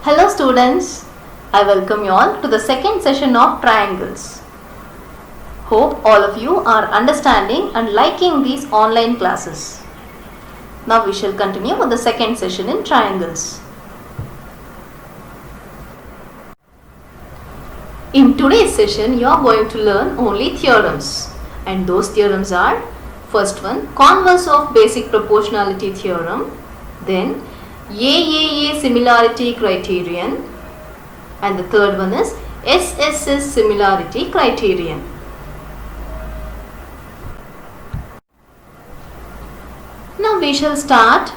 Hello students, I welcome you all to the second session of triangles. Hope all of you are understanding and liking these online classes. Now we shall continue with the second session in triangles. In today's session you are going to learn only theorems, and those theorems are: first one, converse of basic proportionality theorem, then AAA similarity criterion, and the third one is SSS similarity criterion. Now we shall start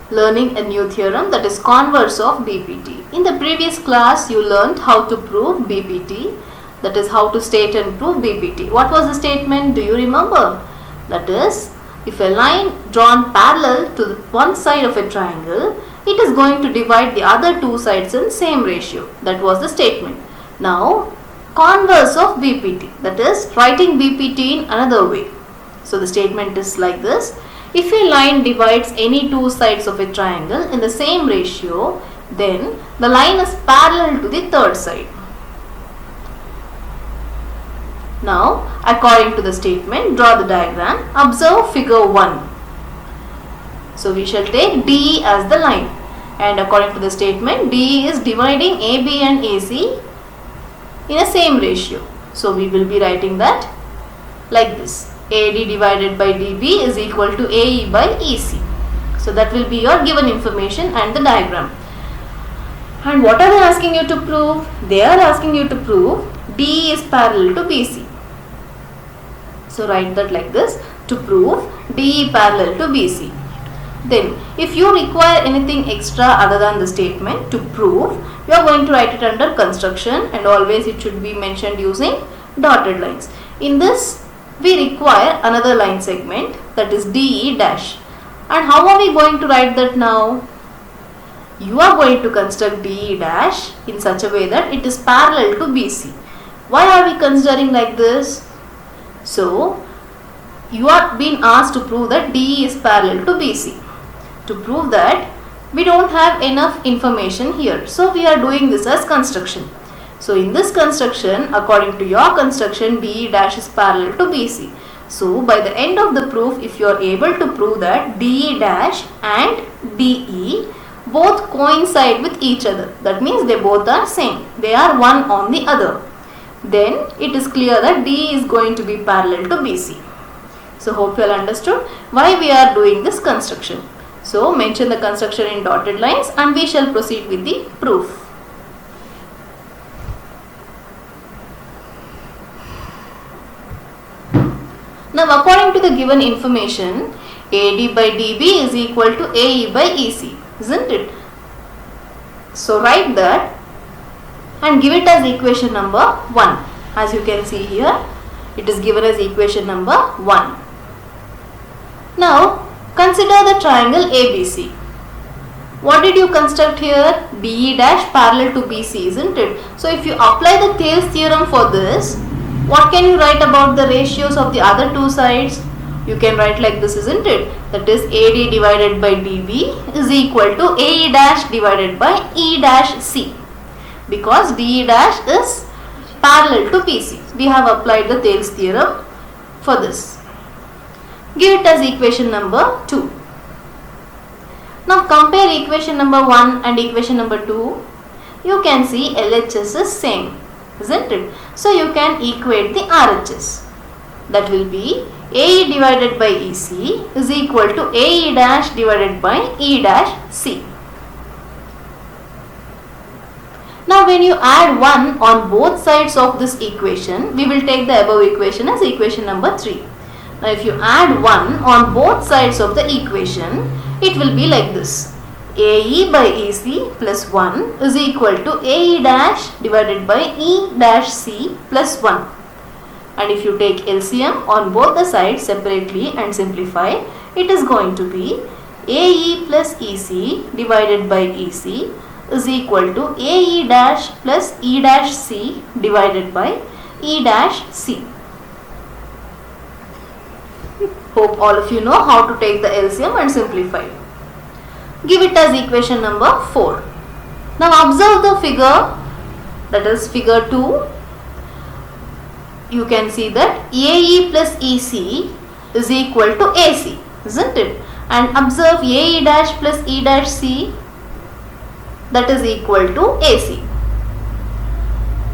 learning a new theorem, that is converse of BPT. In the previous class you learned how to prove BPT, that is how to state and prove BPT. What was the statement? Do you remember? That is, if a line drawn parallel to one side of a triangle, it is going to divide the other two sides in same ratio. That was the statement. Now, converse of BPT, that is writing BPT in another way. So the statement is like this: if a line divides any two sides of a triangle in the same ratio, then the line is parallel to the third side. Now, according to the statement, draw the diagram. Observe figure 1. So, we shall take DE as the line, and according to the statement, DE is dividing AB and AC in a same ratio. So, we will be writing that like this: AD divided by DB is equal to AE by EC. So, that will be your given information and the diagram. And what are they asking you to prove? They are asking you to prove DE is parallel to BC. So write that like this: to prove DE parallel to BC. Then if you require anything extra other than the statement to prove, you are going to write it under construction, and always it should be mentioned using dotted lines. In this we require another line segment, that is DE dash. And how are we going to write that now? You are going to construct DE dash in such a way that it is parallel to BC. Why are we considering like this? So, you are being asked to prove that DE is parallel to BC. To prove that, we don't have enough information here. So, we are doing this as construction. So, in this construction, according to your construction, DE dash is parallel to BC. So, by the end of the proof, if you are able to prove that DE dash and DE both coincide with each other, that means they both are same. They are one on the other. Then it is clear that DE is going to be parallel to BC. So hope you all understood why we are doing this construction. So mention the construction in dotted lines and we shall proceed with the proof. Now according to the given information, AD by DB is equal to AE by EC, isn't it? So write that and give it as equation number 1. As you can see here, it is given as equation number 1. Now, consider the triangle ABC. What did you construct here? DE dash parallel to BC, isn't it? So, if you apply the Thales theorem for this, what can you write about the ratios of the other two sides? You can write like this, isn't it? That is, AD divided by DB is equal to AE dash divided by E dash C. Because DE dash is parallel to BC. We have applied the Thales theorem for this. Give it as equation number 2. Now compare equation number 1 and equation number 2. You can see LHS is same, isn't it? So you can equate the RHS. That will be AE divided by EC is equal to AE dash divided by E dash C. Now when you add 1 on both sides of this equation, we will take the above equation as equation number 3. Now if you add 1 on both sides of the equation, it will be like this: AE by EC plus 1 is equal to AE dash divided by E dash C plus 1. And if you take LCM on both the sides separately and simplify, it is going to be AE plus EC divided by EC is equal to AE dash plus E dash C divided by E dash C. Hope all of you know how to take the LCM and simplify. Give it as equation number 4. Now observe the figure, that is figure 2. You can see that AE plus EC is equal to AC, isn't it? And observe AE dash plus E dash C, that is equal to AC.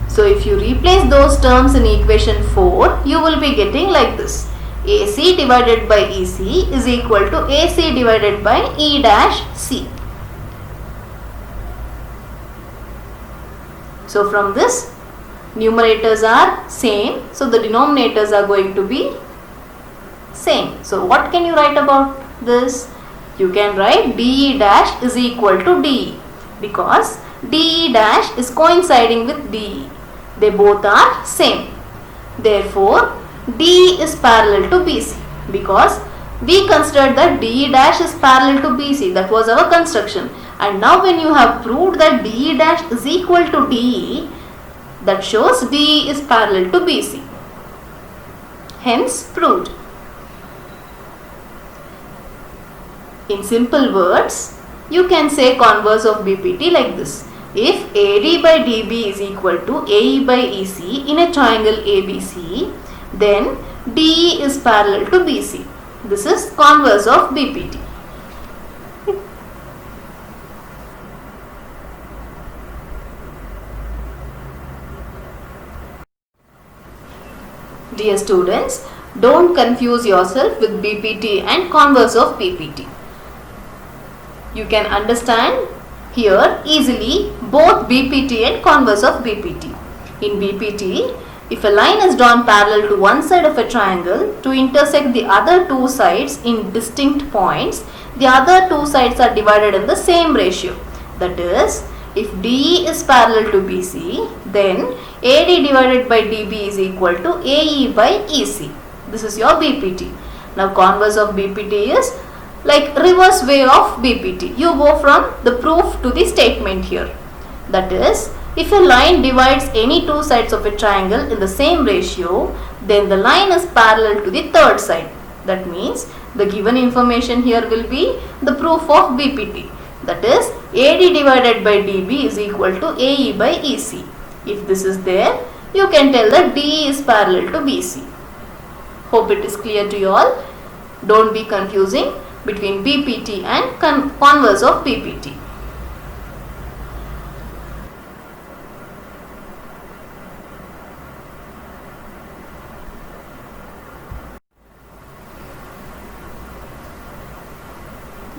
So if you replace those terms in equation 4, you will be getting like this. AC divided by EC is equal to AC divided by E dash C. So from this, numerators are same, so the denominators are going to be same. So what can you write about this? You can write DE dash is equal to DE, because DE dash is coinciding with DE. They both are same. Therefore, DE is parallel to BC, because we considered that DE dash is parallel to BC. That was our construction. And now when you have proved that DE dash is equal to DE, that shows DE is parallel to BC. Hence proved. In simple words, you can say converse of BPT like this. If AD by DB is equal to AE by EC in a triangle ABC, then DE is parallel to BC. This is converse of BPT. Dear students, don't confuse yourself with BPT and converse of BPT. You can understand here easily both BPT and converse of BPT. In BPT, if a line is drawn parallel to one side of a triangle to intersect the other two sides in distinct points, the other two sides are divided in the same ratio. That is, if DE is parallel to BC, then AD divided by DB is equal to AE by EC. This is your BPT. Now converse of BPT is like reverse way of BPT. You go from the proof to the statement here. That is, if a line divides any two sides of a triangle in the same ratio, then the line is parallel to the third side. That means the given information here will be the proof of BPT. That is, AD divided by DB is equal to AE by EC. If this is there, you can tell that DE is parallel to BC. Hope it is clear to you all. Don't be confusing between BPT and converse of BPT.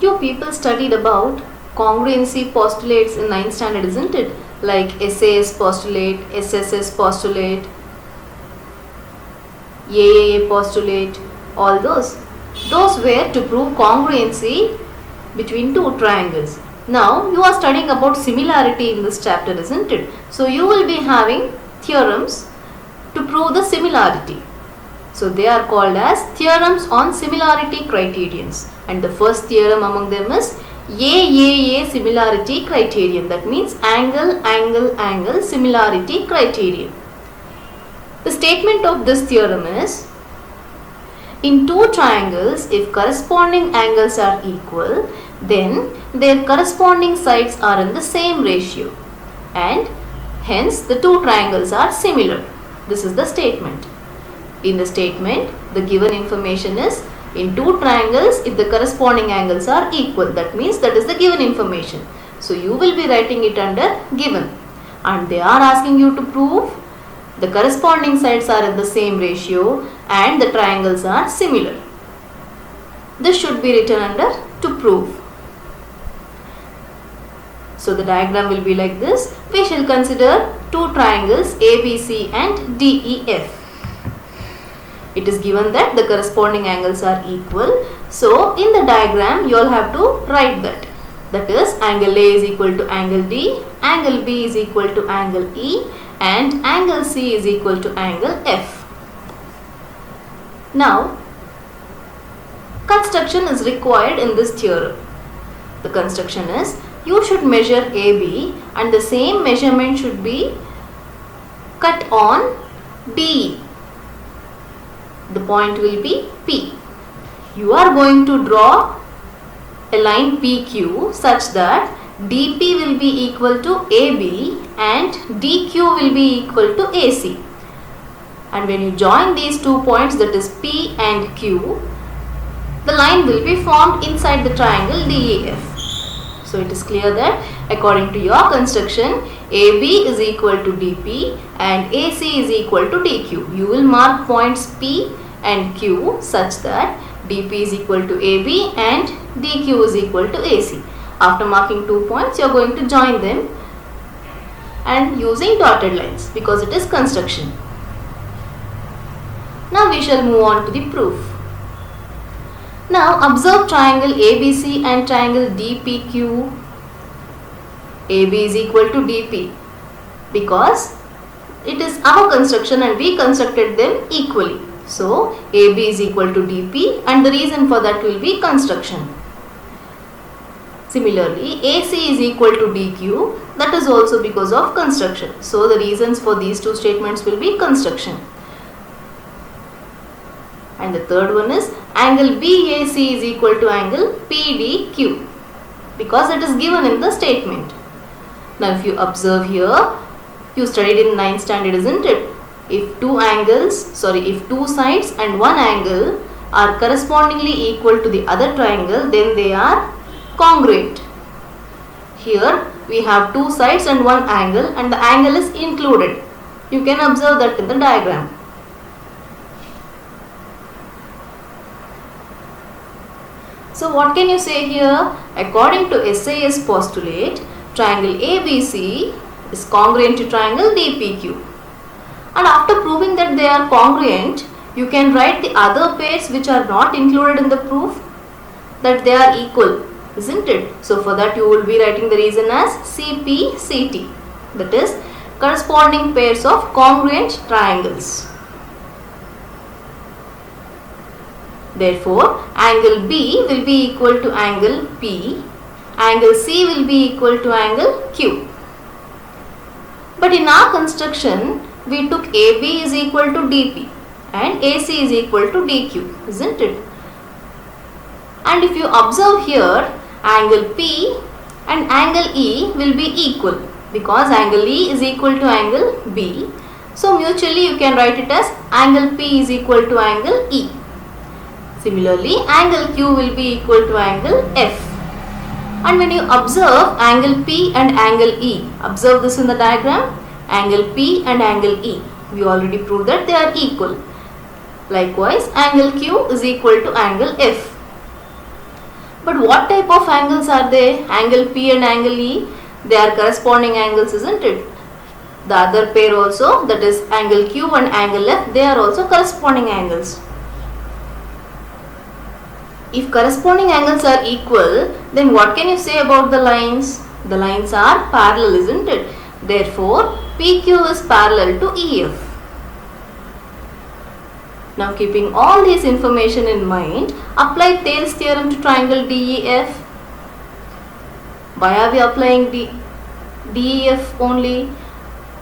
You people studied about congruency postulates in 9th standard, isn't it? Like SAS postulate, SSS postulate, AAA postulate, all those. Those were to prove congruency between two triangles. Now you are studying about similarity in this chapter, isn't it? So you will be having theorems to prove the similarity. So they are called as theorems on similarity criterions. And the first theorem among them is AAA similarity criterion. That means angle, angle, angle similarity criterion. The statement of this theorem is, in two triangles, if corresponding angles are equal, then their corresponding sides are in the same ratio, and hence the two triangles are similar. This is the statement. In the statement, the given information is, in two triangles, if the corresponding angles are equal, that means that is the given information. So you will be writing it under given, and they are asking you to prove the corresponding sides are in the same ratio and the triangles are similar. This should be written under to prove. So the diagram will be like this. We shall consider two triangles ABC and DEF. It is given that the corresponding angles are equal. So in the diagram you all have to write that. That is, angle A is equal to angle D, angle B is equal to angle E, and angle C is equal to angle F. Now, construction is required in this theorem. The construction is, you should measure AB and the same measurement should be cut on DE. The point will be P. You are going to draw a line PQ such that DP will be equal to AB and DQ will be equal to AC. And when you join these 2 points, that is P and Q, the line will be formed inside the triangle DEF. So it is clear that according to your construction, AB is equal to DP and AC is equal to DQ. You will mark points P and Q such that DP is equal to AB and DQ is equal to AC. After marking 2 points, you are going to join them and using dotted lines because it is construction. Now we shall move on to the proof. Now observe triangle ABC and triangle DPQ. AB is equal to DP because it is our construction and we constructed them equally. So AB is equal to DP and the reason for that will be construction. Similarly, AC is equal to DQ, that is also because of construction. So the reasons for these two statements will be construction. And the third one is angle BAC is equal to angle PDQ because it is given in the statement. Now if you observe here, you studied in 9th standard, isn't it? If two sides and one angle are correspondingly equal to the other triangle, then they are congruent. Here we have two sides and one angle and the angle is included. You can observe that in the diagram. So what can you say here? According to SAS postulate, triangle ABC is congruent to triangle DPQ. And after proving that they are congruent, you can write the other pairs which are not included in the proof that they are equal, isn't it? So for that you will be writing the reason as CPCT, that is corresponding pairs of congruent triangles. Therefore, angle B will be equal to angle P, angle C will be equal to angle Q. But in our construction, we took AB is equal to DP and AC is equal to DQ, isn't it? And if you observe here, angle P and angle E will be equal because angle E is equal to angle B. So mutually you can write it as angle P is equal to angle E. Similarly, angle Q will be equal to angle F. And when you observe angle P and angle E, observe this in the diagram, angle P and angle E, we already proved that they are equal. Likewise, angle Q is equal to angle F. But what type of angles are they? Angle P and angle E, they are corresponding angles, isn't it? The other pair also, that is angle Q and angle F, they are also corresponding angles. If corresponding angles are equal, then what can you say about the lines? The lines are parallel, isn't it? Therefore, PQ is parallel to EF. Now keeping all this information in mind, apply Thales theorem to triangle DEF. Why are we applying DEF only?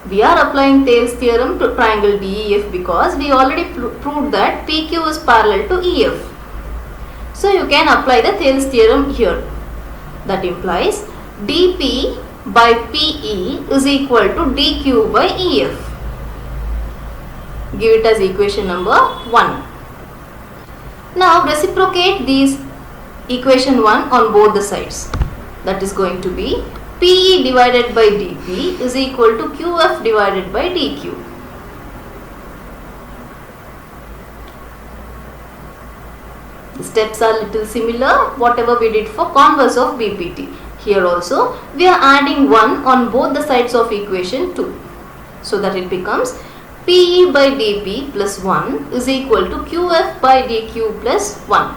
We are applying Thales theorem to triangle DEF because we already proved that PQ is parallel to EF. So you can apply the Thales theorem here. That implies DP by PE is equal to DQ by EF. Give it as equation number 1. Now reciprocate these equation 1 on both the sides. That is going to be PE divided by DP is equal to QF divided by DQ. The steps are little similar whatever we did for converse of BPT. Here also we are adding 1 on both the sides of equation 2. So that it becomes PE by DP plus 1 is equal to QF by DQ plus 1.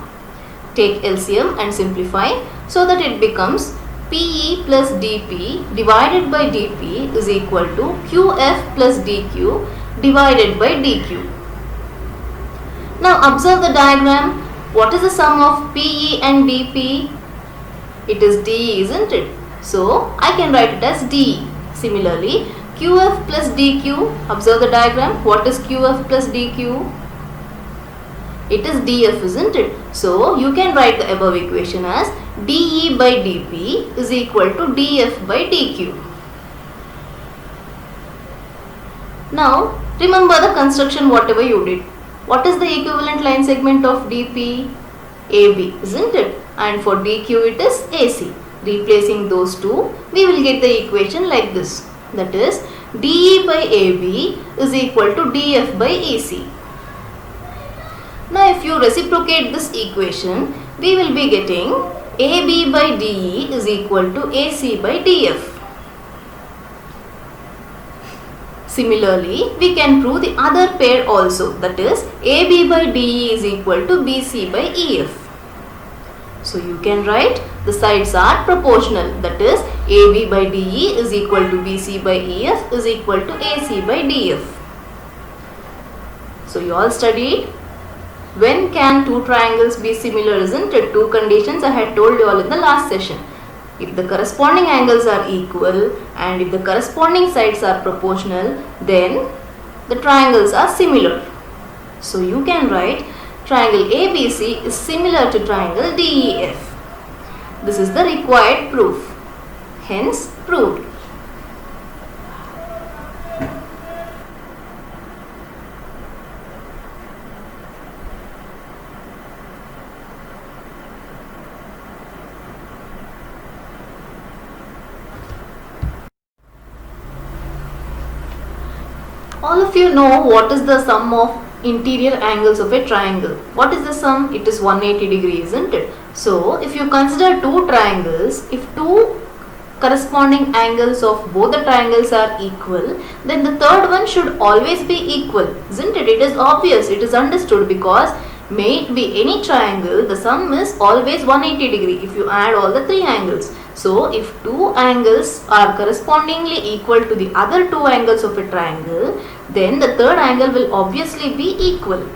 Take LCM and simplify so that it becomes PE plus DP divided by DP is equal to QF plus DQ divided by DQ. Now observe the diagram. What is the sum of PE and DP? It is DE, isn't it? So I can write it as DE. Similarly, QF plus DQ, observe the diagram. What is QF plus DQ? It is df, isn't it? So you can write the above equation as dE by dP is equal to df by dq. Now remember the construction whatever you did. What is the equivalent line segment of dP? AB, isn't it? And for dq it is AC. Replacing those two, we will get the equation like this. That is dE by AB is equal to df by AC. Now if you reciprocate this equation, we will be getting AB by DE is equal to AC by DF. Similarly, we can prove the other pair also, that is AB by DE is equal to BC by EF. So you can write the sides are proportional, that is AB by DE is equal to BC by EF is equal to AC by DF. So you all studied. When can two triangles be similar, isn't it? Two conditions I had told you all in the last session. If the corresponding angles are equal and if the corresponding sides are proportional, then the triangles are similar. So you can write triangle ABC is similar to triangle DEF. This is the required proof. Hence proved. All of you know what is the sum of interior angles of a triangle. What is the sum? It is 180 degrees, isn't it? So if you consider two triangles, if two corresponding angles of both the triangles are equal, then the third one should always be equal, isn't it? It is obvious, it is understood, because may it be any triangle, the sum is always 180 degree if you add all the three angles. So if two angles are correspondingly equal to the other two angles of a triangle, then the third angle will obviously be equal.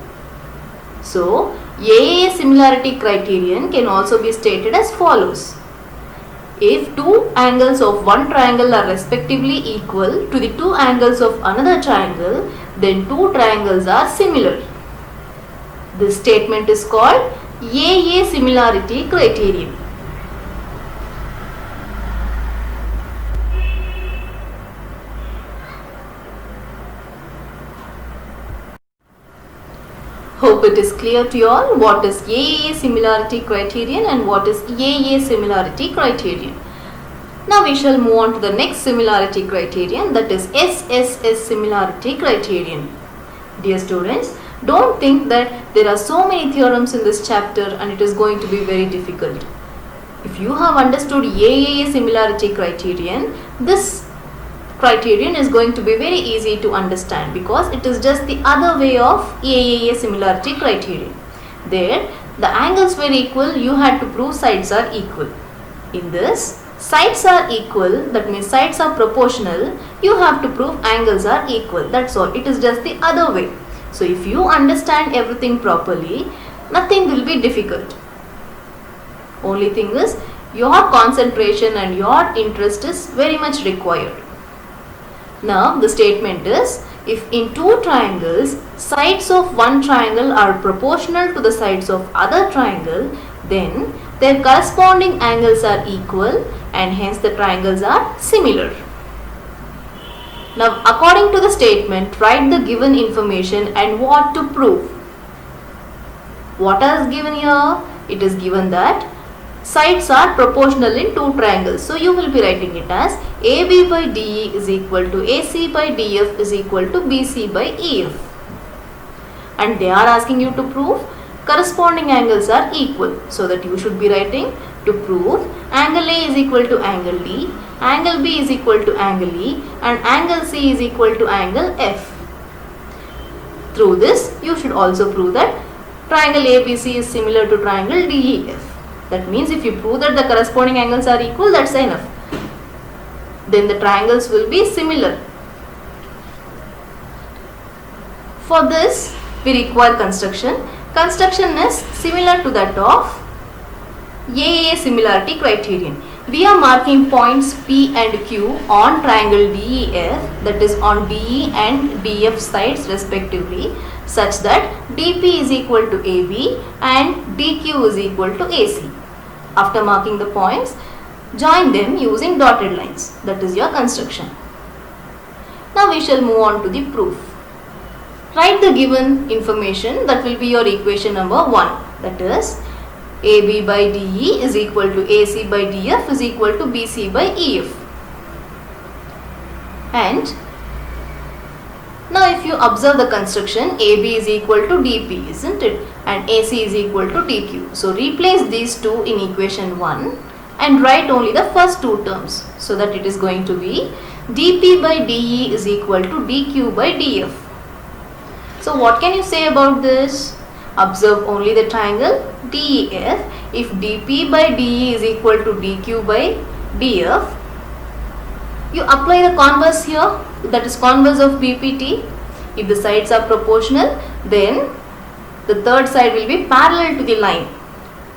So AAA similarity criterion can also be stated as follows. If two angles of one triangle are respectively equal to the two angles of another triangle, then two triangles are similar. This statement is called AA similarity criterion. Hope it is clear to you all what is AA similarity criterion and what is AA similarity criterion. Now we shall move on to the next similarity criterion, that is SSS similarity criterion. Dear students, don't think that there are so many theorems in this chapter and it is going to be very difficult. If you have understood AAA similarity criterion, this criterion is going to be very easy to understand, because it is just the other way of AAA similarity criterion. There, the angles were equal, you had to prove sides are equal. In this, sides are equal, that means sides are proportional, you have to prove angles are equal. That's all. It is just the other way. So if you understand everything properly, nothing will be difficult. Only thing is, your concentration and your interest is very much required. Now the statement is, if in two triangles, sides of one triangle are proportional to the sides of other triangle, then their corresponding angles are equal and hence the triangles are similar. Now according to the statement, write the given information and what to prove. What is given here? It is given that sides are proportional in two triangles. So you will be writing it as AB by DE is equal to AC by DF is equal to BC by EF. And they are asking you to prove corresponding angles are equal. So that you should be writing to prove angle A is equal to angle D, angle B is equal to angle E, and angle C is equal to angle F. Through this, you should also prove that triangle ABC is similar to triangle DEF. That means if you prove that the corresponding angles are equal, that's enough. Then the triangles will be similar. For this, we require construction. Construction is similar to that of AA similarity criterion. We are marking points P and Q on triangle DEF, that is on DE and DF sides respectively. such that DP is equal to AB and DQ is equal to AC. After marking the points, join them using dotted lines. That is your construction. Now we shall move on to the proof. Write the given information, that will be your equation number 1. That is AB by DE is equal to AC by DF is equal to BC by EF. And now if you observe the construction, AB is equal to DP, isn't it? And AC is equal to DQ. So replace these two in equation 1 and write only the first two terms. So that it is going to be DP by DE is equal to DQ by DF. So what can you say about this? Observe only the triangle DEF. If DP by DE is equal to DQ by DF, you apply the converse here, that is converse of BPT. If the sides are proportional, then the third side will be parallel to the line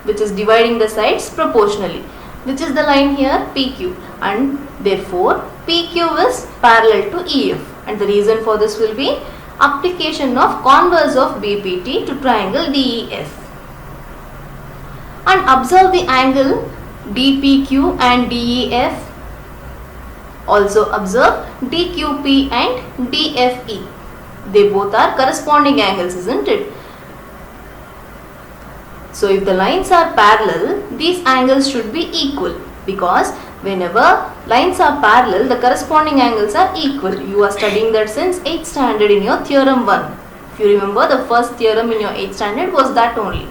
which is dividing the sides proportionally, which is the line here PQ, and therefore PQ is parallel to EF, and the reason for this will be application of converse of BPT to triangle DEF. And observe the angle DPQ and DEF. Also observe DQP and DFE. They both are corresponding angles, isn't it? So if the lines are parallel, these angles should be equal, because whenever lines are parallel, the corresponding angles are equal. You are studying that since 8th standard in your theorem 1. If you remember, the first theorem in your 8th standard was that only.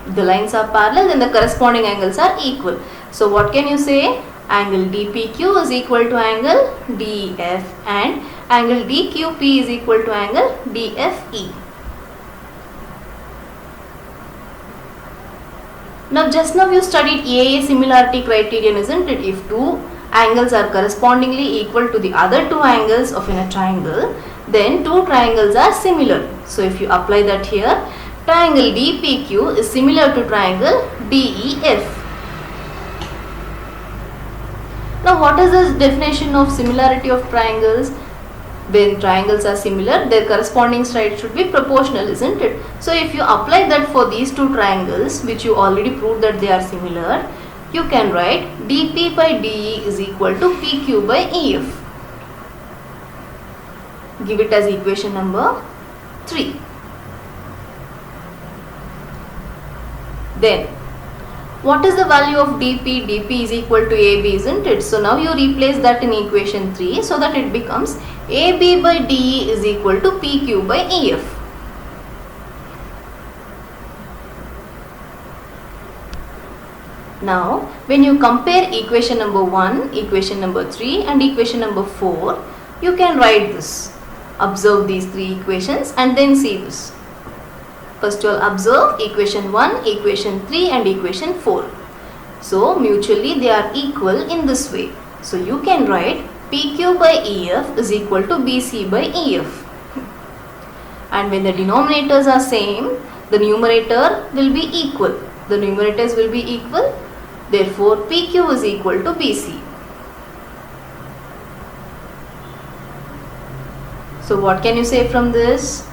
If the lines are parallel, then the corresponding angles are equal. So what can you say? Angle DPQ is equal to angle DEF and angle DQP is equal to angle DFE. Now just now you studied AA similarity criterion, isn't it? If two angles are correspondingly equal to the other two angles of in a triangle, then two triangles are similar. So if you apply that here, triangle DPQ is similar to triangle DEF. Now what is the definition of similarity of triangles? When triangles are similar, their corresponding sides should be proportional, isn't it? So if you apply that for these two triangles, which you already proved that they are similar, you can write DP by DE is equal to PQ by EF. Give it as equation number 3. Then what is the value of DP? DP is equal to AB, isn't it? So now you replace that in equation 3 so that it becomes AB by DE is equal to PQ by EF. Now when you compare equation number 1, equation number 3 and equation number 4, you can write this. Observe these three equations and then see this. First you will observe equation 1, equation 3 and equation 4. So mutually they are equal in this way. So you can write PQ by EF is equal to BC by EF. And when the denominators are same, the numerator will be equal. The numerators will be equal. Therefore PQ is equal to BC. So what can you say from this?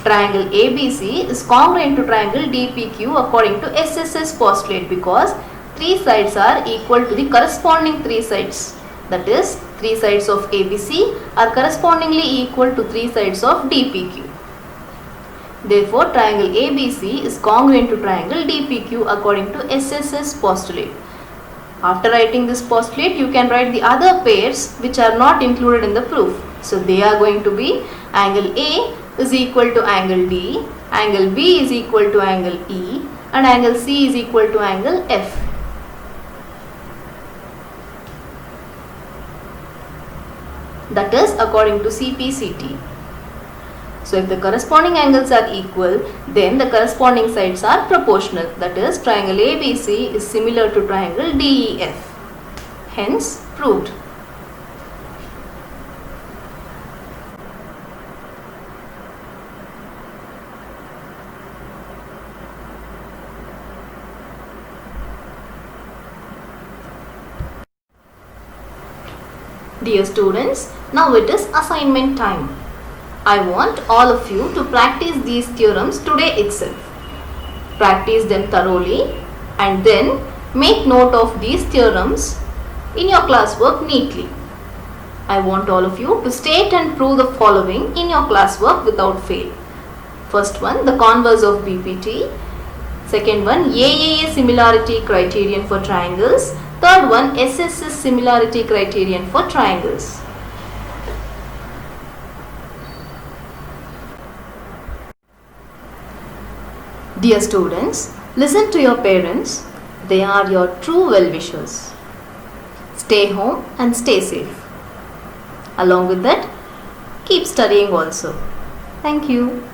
Triangle ABC is congruent to triangle DPQ according to SSS postulate, because three sides are equal to the corresponding three sides. That is, three sides of ABC are correspondingly equal to three sides of DPQ. Therefore, triangle ABC is congruent to triangle DPQ according to SSS postulate. After writing this postulate, you can write the other pairs which are not included in the proof. So they are going to be angle A is equal to angle D, angle B is equal to angle E, and angle C is equal to angle F. That is according to CPCT. So if the corresponding angles are equal, then the corresponding sides are proportional. That is, triangle ABC is similar to triangle DEF. Hence, proved. Dear students, now it is assignment time. I want all of you to practice these theorems today itself. Practice them thoroughly and then make note of these theorems in your classwork neatly. I want all of you to state and prove the following in your classwork without fail. First one, the converse of BPT. Second one, AAA similarity criterion for triangles. Third one, SSS similarity criterion for triangles. Dear students, listen to your parents. They are your true well-wishers. Stay home and stay safe. Along with that, keep studying also. Thank you.